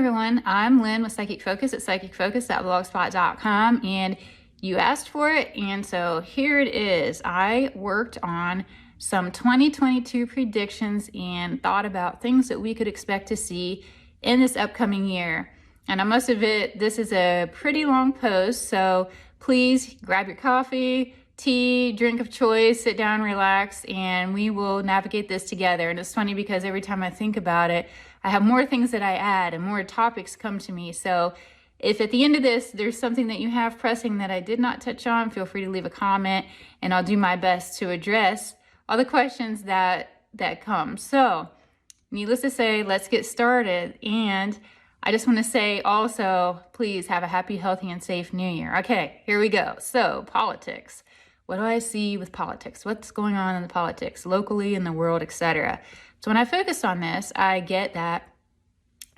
everyone, I'm Lynn with Psychic Focus at psychicfocus.blogspot.com, and you asked for it, and so here it is. I worked on some 2022 predictions and thought about things that we could expect to see in this upcoming year. And I must admit, this is a pretty long post, so please grab your coffee, tea, drink of choice, sit down, relax, and we will navigate this together. And it's funny because every time I think about it, I have more things that I add and more topics come to me. So if at the end of this, there's something that you have pressing that I did not touch on, feel free to leave a comment and I'll do my best to address all the questions that come. So needless to say, let's get started. And I just want to say also, please have a happy, healthy, and safe new year. Okay, here we go. So politics. What do I see with politics? What's going on in the politics, locally, in the world, etc.? So when I focus on this, I get that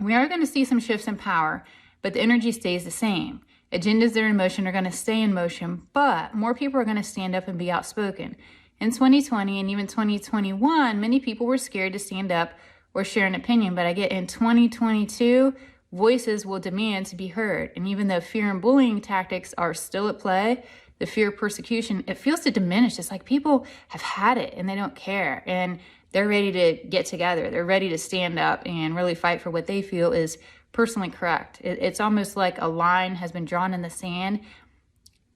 we are going to see some shifts in power, but the energy stays the same. Agendas that are in motion are going to stay in motion, but more people are going to stand up and be outspoken. In 2020 and even 2021, many people were scared to stand up or share an opinion, but I get in 2022, voices will demand to be heard. And even though fear and bullying tactics are still at play, the fear of persecution, it feels to diminish. It's like people have had it and they don't care. And they're ready to get together. They're ready to stand up and really fight for what they feel is personally correct. It's almost like a line has been drawn in the sand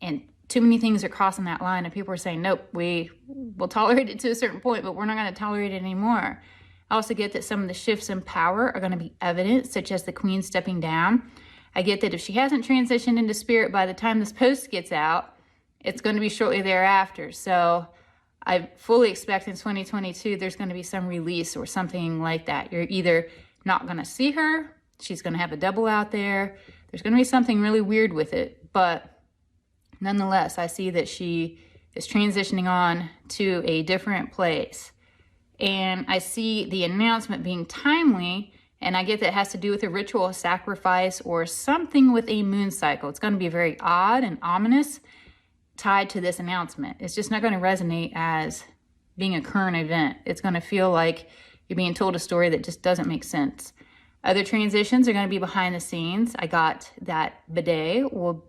and too many things are crossing that line and people are saying, nope, we will tolerate it to a certain point, but we're not going to tolerate it anymore. I also get that some of the shifts in power are going to be evident, such as the Queen stepping down. I get that if she hasn't transitioned into spirit by the time this post gets out, it's going to be shortly thereafter. So I fully expect in 2022, there's going to be some release or something like that. You're either not going to see her, she's going to have a double out there. There's going to be something really weird with it. But nonetheless, I see that she is transitioning on to a different place. And I see the announcement being timely, and I get that it has to do with a ritual, a sacrifice, or something with a moon cycle. It's going to be very odd and ominous tied to this announcement. It's just not going to resonate as being a current event. It's going to feel like you're being told a story that just doesn't make sense. Other transitions are going to be behind the scenes. I got that Bidet will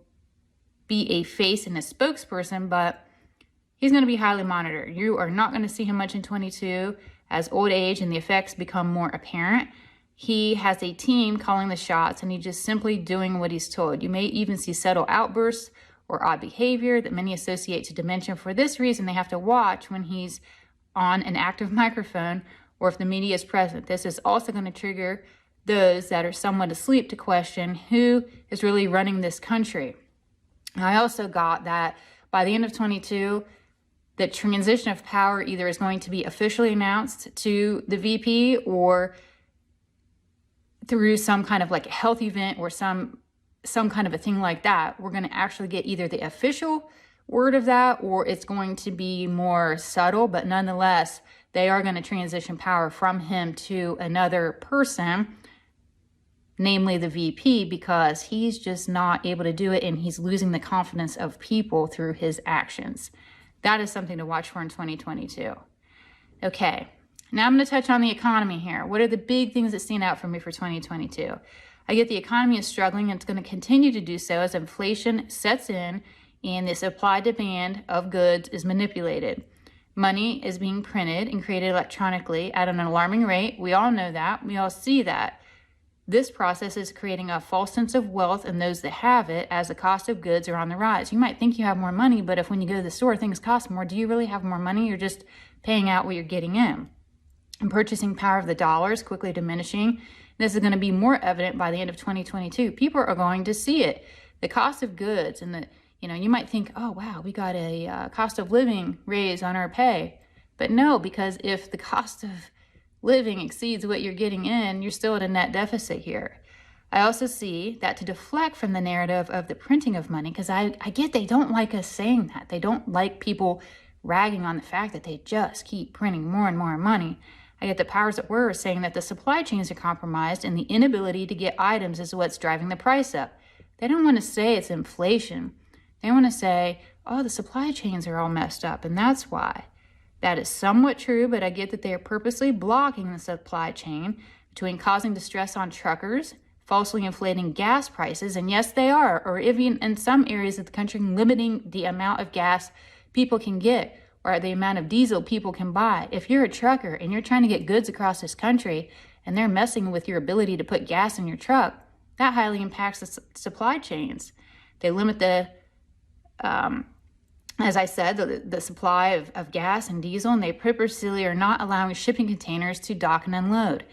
be a face and a spokesperson, but he's going to be highly monitored. You are not going to see him much in 22 as old age and the effects become more apparent. He has a team calling the shots and he's just simply doing what he's told. You may even see subtle outbursts or odd behavior that many associate to dementia. For this reason, they have to watch when he's on an active microphone or if the media is present. This is also going to trigger those that are somewhat asleep to question who is really running this country. I also got that by the end of 22, the transition of power either is going to be officially announced to the VP or through some kind of like a health event or some kind of a thing like that. We're going to actually get either the official word of that or it's going to be more subtle, but nonetheless, they are going to transition power from him to another person, namely the VP, because he's just not able to do it and he's losing the confidence of people through his actions. That is something to watch for in 2022. Okay, now I'm going to touch on the economy here. What are the big things that stand out for me for 2022? I get the economy is struggling and it's going to continue to do so as inflation sets in and the supply demand of goods is manipulated. Money is being printed and created electronically at an alarming rate. We all know that. We all see that. This process is creating a false sense of wealth in those that have it as the cost of goods are on the rise. You might think you have more money, but if when you go to the store, things cost more, do you really have more money? You're just paying out what you're getting in. And purchasing power of the dollar is quickly diminishing. This is going to be more evident by the end of 2022. People are going to see it. The cost of goods and you might think, oh, wow, we got a cost of living raise on our pay. But no, because if the cost of living exceeds what you're getting in, you're still at a net deficit here. I also see that to deflect from the narrative of the printing of money, because I get they don't like us saying that. They don't like people ragging on the fact that they just keep printing more and more money. I get the powers that were saying that the supply chains are compromised and the inability to get items is what's driving the price up. They don't want to say it's inflation. They want to say, oh, the supply chains are all messed up and that's why. That is somewhat true, but I get that they are purposely blocking the supply chain between causing distress on truckers, falsely inflating gas prices, and yes, they are, or even in some areas of the country, limiting the amount of gas people can get or the amount of diesel people can buy. If you're a trucker and you're trying to get goods across this country and they're messing with your ability to put gas in your truck, that highly impacts the supply chains. They limit the as I said, the supply of gas and diesel, and they purposely are not allowing shipping containers to dock and unload.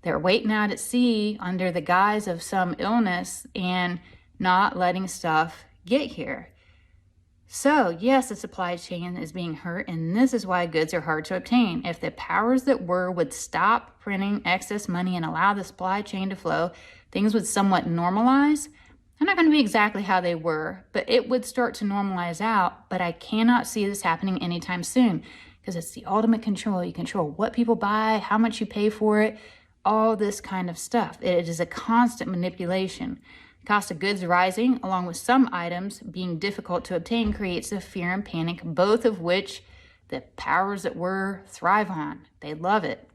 They're waiting out at sea under the guise of some illness and not letting stuff get here. So yes, the supply chain is being hurt, and this is why goods are hard to obtain. If the powers that were would stop printing excess money and allow the supply chain to flow, things would somewhat normalize. They're not going to be exactly how they were, but it would start to normalize out. But I cannot see this happening anytime soon because it's the ultimate control. You control what people buy, how much you pay for it, all this kind of stuff. It is a constant manipulation. The cost of goods rising, along with some items being difficult to obtain, creates a fear and panic, both of which the powers that were thrive on. They love it.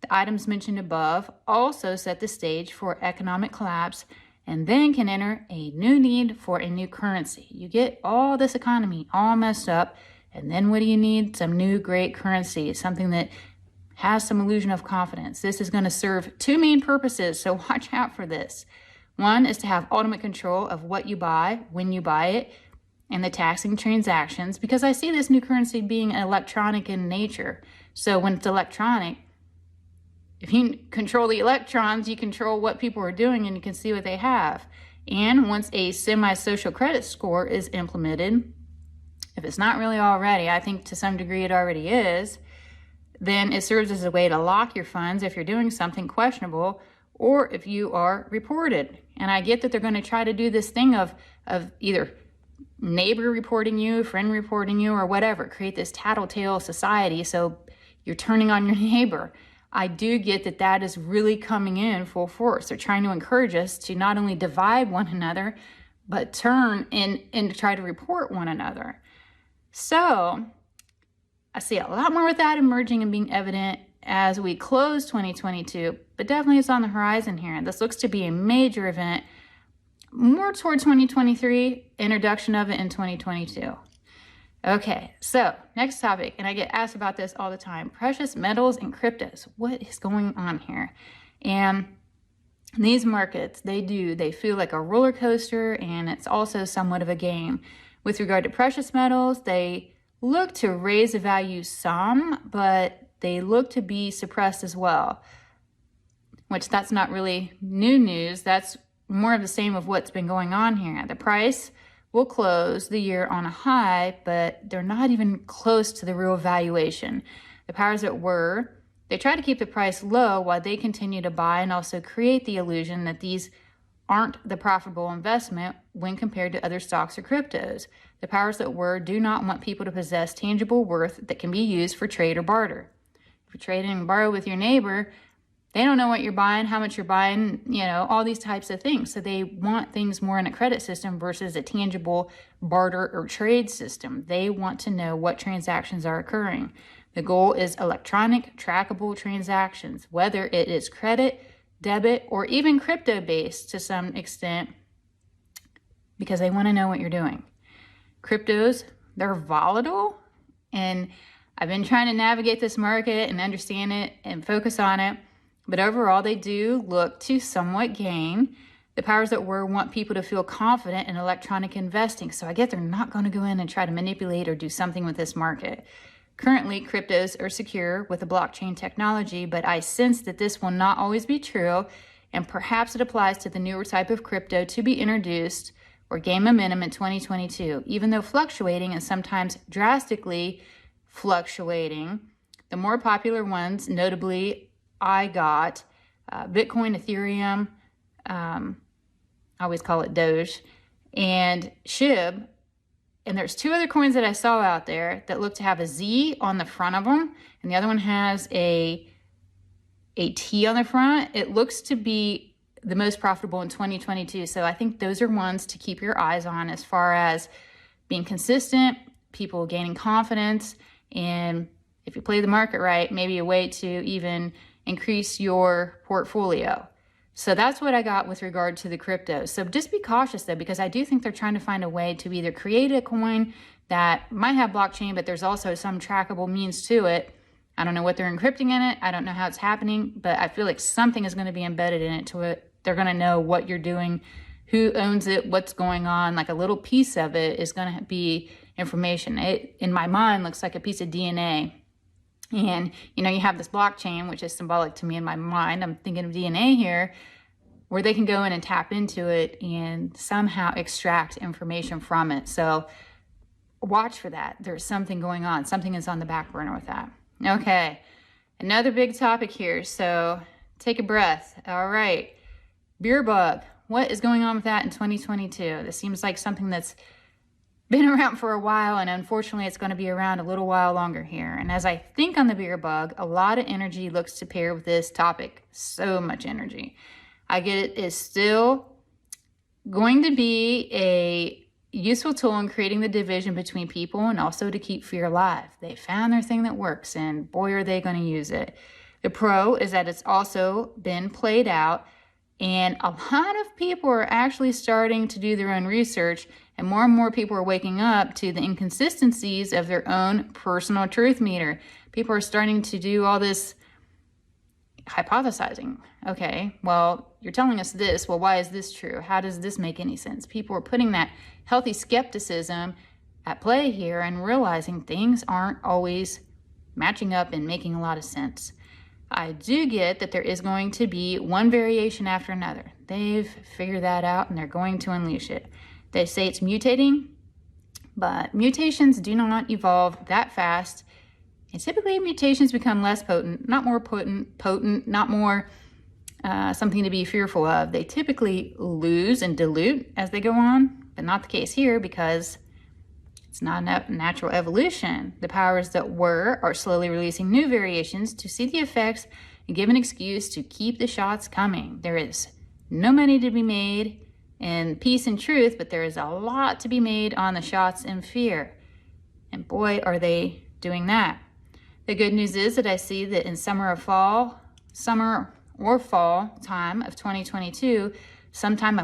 The items mentioned above also set the stage for economic collapse and then can enter a new need for a new currency. You get all this economy all messed up, and then what do you need? Some new great currency, something that has some illusion of confidence. This is going to serve two main purposes, so watch out for this. One is to have ultimate control of what you buy, when you buy it, and the taxing transactions, because I see this new currency being electronic in nature. So when it's electronic, if you control the electrons, you control what people are doing and you can see what they have. And once a semi-social credit score is implemented, if it's not really already, I think to some degree it already is, then it serves as a way to lock your funds if you're doing something questionable or if you are reported. And I get that they're going to try to do this thing of either neighbor reporting you, friend reporting you, or whatever, create this tattletale society so you're turning on your neighbor. I do get that that is really coming in full force. They're trying to encourage us to not only divide one another, but turn and to try to report one another. So I see a lot more of that emerging and being evident as we close 2022, but definitely it's on the horizon here. This looks to be a major event, more toward 2023, introduction of it in 2022. Okay, so next topic, and I get asked about this all the time, precious metals and cryptos. What is going on here? And these markets, they feel like a roller coaster, and it's also somewhat of a game. With regard to precious metals, they look to raise the value some, but they look to be suppressed as well, which that's not really new news. That's more of the same of what's been going on here. The price will close the year on a high, but they're not even close to the real valuation. The powers that were, they try to keep the price low while they continue to buy and also create the illusion that these aren't the profitable investment when compared to other stocks or cryptos. The powers that were do not want people to possess tangible worth that can be used for trade or barter. If you're trading and borrow with your neighbor, they don't know what you're buying, how much you're buying, all these types of things. So they want things more in a credit system versus a tangible barter or trade system. They want to know what transactions are occurring. The goal is electronic, trackable transactions, whether it is credit, debit, or even crypto-based to some extent, because they want to know what you're doing. Cryptos, they're volatile, and I've been trying to navigate this market and understand it and focus on it. But overall, they do look to somewhat gain. The powers that were want people to feel confident in electronic investing. So I get they're not going to go in and try to manipulate or do something with this market. Currently, cryptos are secure with the blockchain technology, but I sense that this will not always be true, and perhaps it applies to the newer type of crypto to be introduced or gain momentum in 2022. Even though fluctuating and sometimes drastically fluctuating, the more popular ones, notably I got Bitcoin, Ethereum, I always call it DOGE, and Shib. And there's two other coins that I saw out there that look to have a Z on the front of them, and the other one has a T on the front. It looks to be the most profitable in 2022. So I think those are ones to keep your eyes on as far as being consistent, people gaining confidence, and if you play the market right, maybe a way to even increase your portfolio. So that's what I got with regard to the crypto. So just be cautious though, because I do think they're trying to find a way to either create a coin that might have blockchain, but there's also some trackable means to it. I don't know what they're encrypting in it. I don't know how it's happening, but I feel like something is going to be embedded in it to it. They're going to know what you're doing, who owns it, what's going on. Like a little piece of it is going to be information. It, in my mind, looks like a piece of DNA. And, you know, you have this blockchain, which is symbolic to me in my mind. I'm thinking of DNA here, where they can go in and tap into it and somehow extract information from it. So watch for that. There's something going on. Something is on the back burner with that. Okay, another big topic here. So take a breath. All right, beer bug. What is going on with that in 2022? This seems like something that's been around for a while, and unfortunately it's going to be around a little while longer here. And as I think on the beer bug, a lot of energy looks to pair with this topic. So much energy. I get it is still going to be a useful tool in creating the division between people and also to keep fear alive. They found their thing that works, and boy, are they going to use it. The pro is that it's also been played out, and a lot of people are actually starting to do their own research, and more people are waking up to the inconsistencies of their own personal truth meter. People are starting to do all this hypothesizing. Okay, well, you're telling us this. Well, why is this true? How does this make any sense? People are putting that healthy skepticism at play here and realizing things aren't always matching up and making a lot of sense. I do get that there is going to be one variation after another. They've figured that out and they're going to unleash it. They say it's mutating, but mutations do not evolve that fast. And typically mutations become less potent, not more potent, not more something to be fearful of. They typically lose and dilute as they go on, but not the case here because it's not natural evolution. The powers that were are slowly releasing new variations to see the effects and give an excuse to keep the shots coming. There is no money to be made in peace and truth, but there is a lot to be made on the shots in fear. And boy, are they doing that. The good news is that I see that in summer or fall time of 2022, some type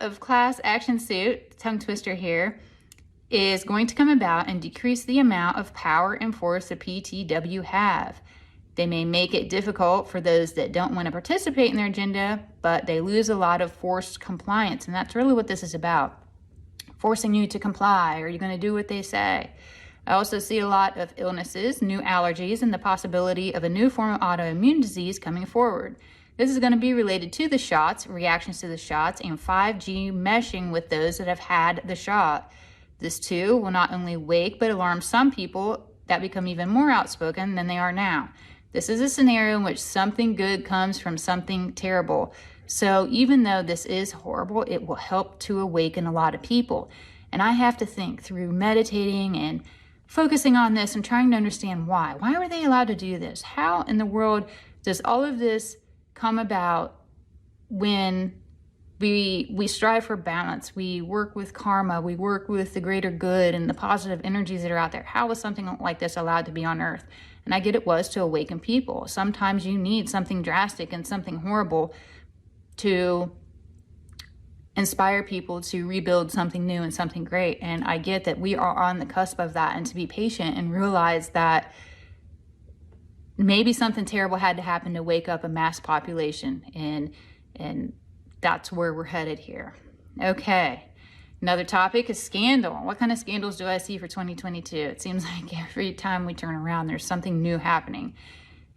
of class action suit, tongue twister here, is going to come about and decrease the amount of power and force the PTW have. They may make it difficult for those that don't want to participate in their agenda, but they lose a lot of forced compliance, and that's really what this is about. Forcing you to comply, or you're going to do what they say. I also see a lot of illnesses, new allergies, and the possibility of a new form of autoimmune disease coming forward. This is going to be related to the shots, reactions to the shots, and 5G meshing with those that have had the shot. This too will not only wake but alarm some people that become even more outspoken than they are now. This is a scenario in which something good comes from something terrible. So even though this is horrible, it will help to awaken a lot of people. And I have to think through meditating and focusing on this and trying to understand why. Why were they allowed to do this? How in the world does all of this come about when we strive for balance? We work with karma, we work with the greater good and the positive energies that are out there. How was something like this allowed to be on earth? And I get it was to awaken people. Sometimes you need something drastic and something horrible to inspire people to rebuild something new and something great. And I get that we are on the cusp of that, and to be patient and realize that maybe something terrible had to happen to wake up a mass population, and that's where we're headed here. Okay, another topic is scandal. What kind of scandals do I see for 2022? It seems like every time we turn around, there's something new happening.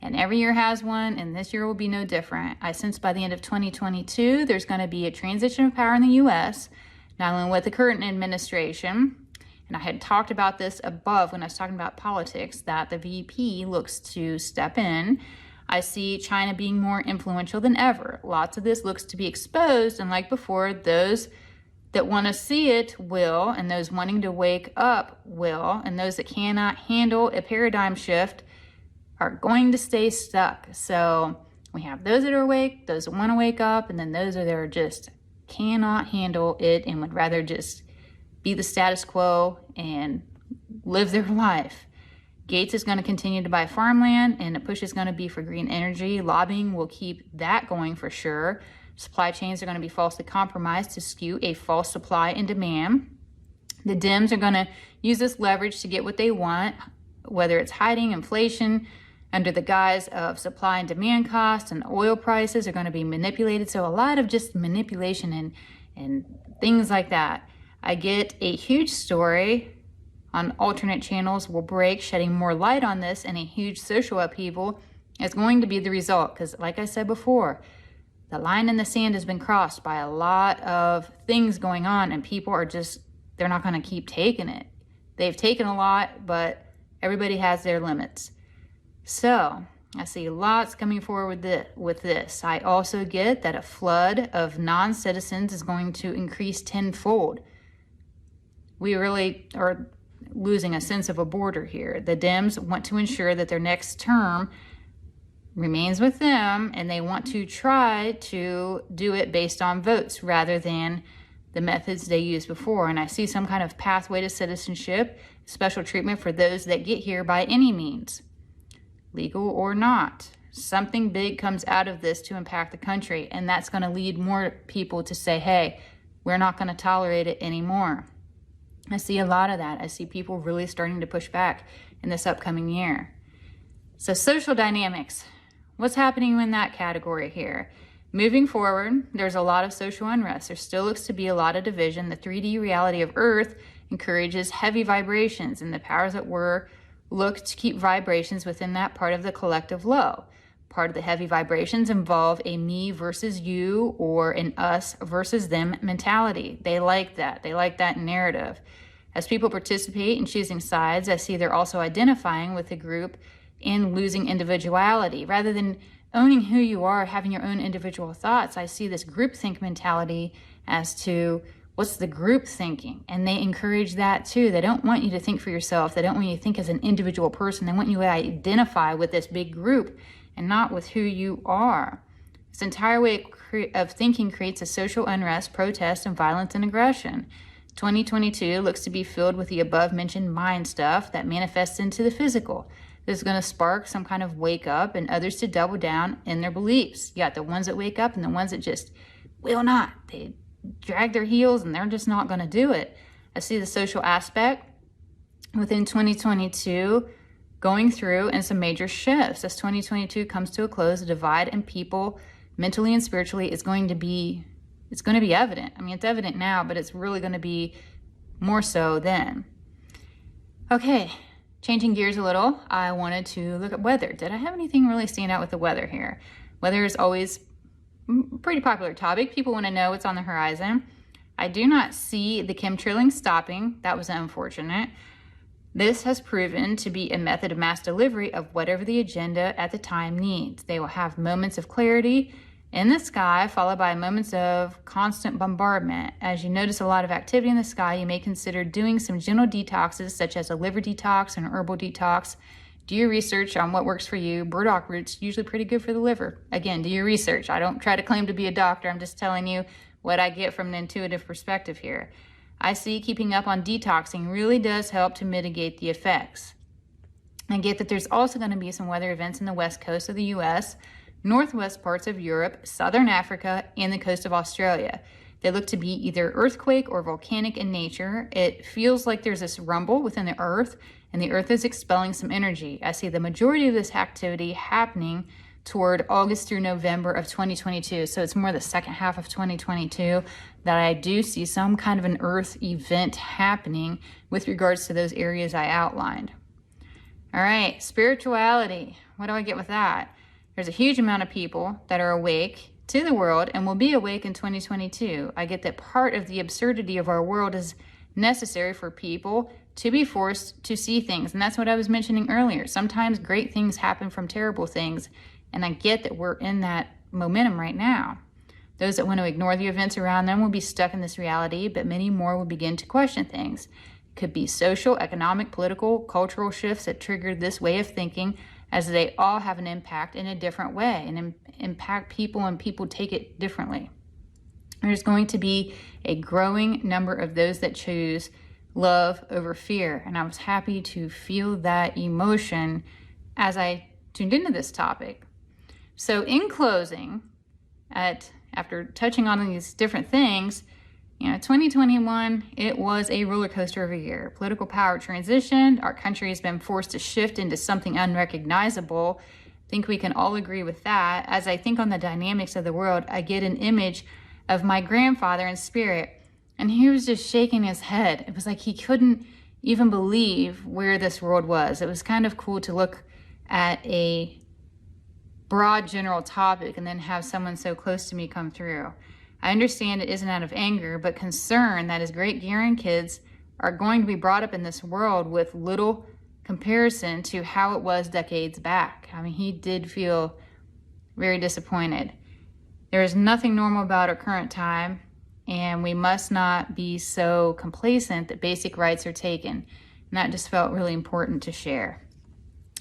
And every year has one, and this year will be no different. I sense by the end of 2022, there's going to be a transition of power in the U.S., not only with the current administration, and I had talked about this above when I was talking about politics, that the VP looks to step in. I see China being more influential than ever. Lots of this looks to be exposed, and like before, those that want to see it will, and those wanting to wake up will, and those that cannot handle a paradigm shift are going to stay stuck. So we have those that are awake, those that want to wake up, and then those that are just cannot handle it and would rather just be the status quo and live their life. Gates is going to continue to buy farmland, and the push is going to be for green energy. Lobbying will keep that going for sure. Supply chains are going to be falsely compromised to skew a false supply and demand. The Dems are going to use this leverage to get what they want, whether it's hiding inflation under the guise of supply and demand costs, and oil prices are going to be manipulated. So a lot of just manipulation and things like that. I get a huge story on alternate channels will break, shedding more light on this, and a huge social upheaval is going to be the result. Because like I said before, the line in the sand has been crossed by a lot of things going on, and people are just, they're not going to keep taking it. They've taken a lot, but everybody has their limits. So I see lots coming forward with this. I also get that a flood of non-citizens is going to increase tenfold. We really are losing a sense of a border here. The Dems want to ensure that their next term remains with them, and they want to try to do it based on votes rather than the methods they used before. And I see some kind of pathway to citizenship, special treatment for those that get here by any means, legal or not. Something big comes out of this to impact the country, and that's going to lead more people to say, hey, we're not going to tolerate it anymore. I see a lot of that. I see people really starting to push back in this upcoming year. So social dynamics, what's happening in that category here? Moving forward, there's a lot of social unrest. There still looks to be a lot of division. The 3D reality of Earth encourages heavy vibrations, and the powers that were look to keep vibrations within that part of the collective low. Part of the heavy vibrations involve a me versus you or an us versus them mentality. They like that. They like that narrative. As people participate in choosing sides, I see they're also identifying with the group in losing individuality. Rather than owning who you are, having your own individual thoughts, I see this groupthink mentality as to what's the group thinking. And they encourage that too. They don't want you to think for yourself. They don't want you to think as an individual person. They want you to identify with this big group and not with who you are. This entire way of thinking creates a social unrest, protest, and violence and aggression. 2022 looks to be filled with the above mentioned mind stuff that manifests into the physical. This is going to spark some kind of wake up and others to double down in their beliefs. You got the ones that wake up and the ones that just will not. They drag their heels and they're just not going to do it. I see the social aspect within 2022 going through and some major shifts. As 2022 comes to a close, the divide in people mentally and spiritually is going to be, it's going to be evident. I mean, it's evident now, but it's really going to be more so then. Okay, changing gears a little, I wanted to look at weather. Did I have anything really stand out with the weather here? Weather is always a pretty popular topic. People want to know what's on the horizon. I do not see the chemtrailing stopping. That was unfortunate. This has proven to be a method of mass delivery of whatever the agenda at the time needs. They will have moments of clarity in the sky, followed by moments of constant bombardment. As you notice a lot of activity in the sky, you may consider doing some gentle detoxes, such as a liver detox and an herbal detox. Do your research on what works for you. Burdock root's usually pretty good for the liver. Again, do your research. I don't try to claim to be a doctor. I'm just telling you what I get from an intuitive perspective here. I see keeping up on detoxing really does help to mitigate the effects. I get that there's also going to be some weather events in the west coast of the U.S., northwest parts of Europe, southern Africa, and the coast of Australia. They look to be either earthquake or volcanic in nature. It feels like there's this rumble within the earth, and the earth is expelling some energy. I see the majority of this activity happening toward August through November of 2022. So it's more the second half of 2022 that I do see some kind of an earth event happening with regards to those areas I outlined. All right, spirituality. What do I get with that? There's a huge amount of people that are awake to the world and will be awake in 2022. I get that part of the absurdity of our world is necessary for people to be forced to see things. And that's what I was mentioning earlier. Sometimes great things happen from terrible things. And I get that we're in that momentum right now. Those that want to ignore the events around them will be stuck in this reality, but many more will begin to question things. It could be social, economic, political, cultural shifts that trigger this way of thinking, as they all have an impact in a different way and impact people, and people take it differently. There's going to be a growing number of those that choose love over fear. And I was happy to feel that emotion as I tuned into this topic. So in closing, after touching on these different things, 2021, it was a roller coaster of a year. Political power transitioned. Our country has been forced to shift into something unrecognizable. I think we can all agree with that. As I think on the dynamics of the world, I get an image of my grandfather in spirit, and he was just shaking his head. It was like he couldn't even believe where this world was. It was kind of cool to look at a broad general topic and then have someone so close to me come through. I understand it isn't out of anger, but concern that his great grandkids are going to be brought up in this world with little comparison to how it was decades back. I mean, he did feel very disappointed. There is nothing normal about our current time, and we must not be so complacent that basic rights are taken. And that just felt really important to share.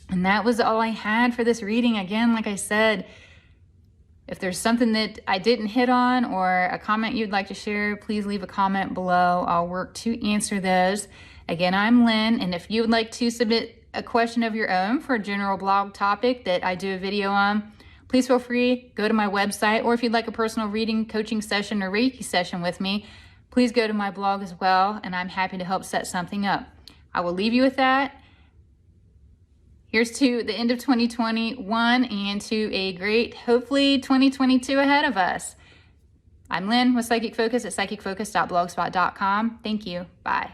And that was all I had for this reading. Again, like I said, if there's something that I didn't hit on or a comment you'd like to share, please leave a comment below. I'll work to answer those. Again, I'm Lynn, and if you would like to submit a question of your own for a general blog topic that I do a video on, please feel free, go to my website, or if you'd like a personal reading, coaching session, or Reiki session with me, please go to my blog as well, and I'm happy to help set something up. I will leave you with that. Here's to the end of 2021 and to a great, hopefully, 2022 ahead of us. I'm Lynn with Psychic Focus at psychicfocus.blogspot.com. Thank you. Bye.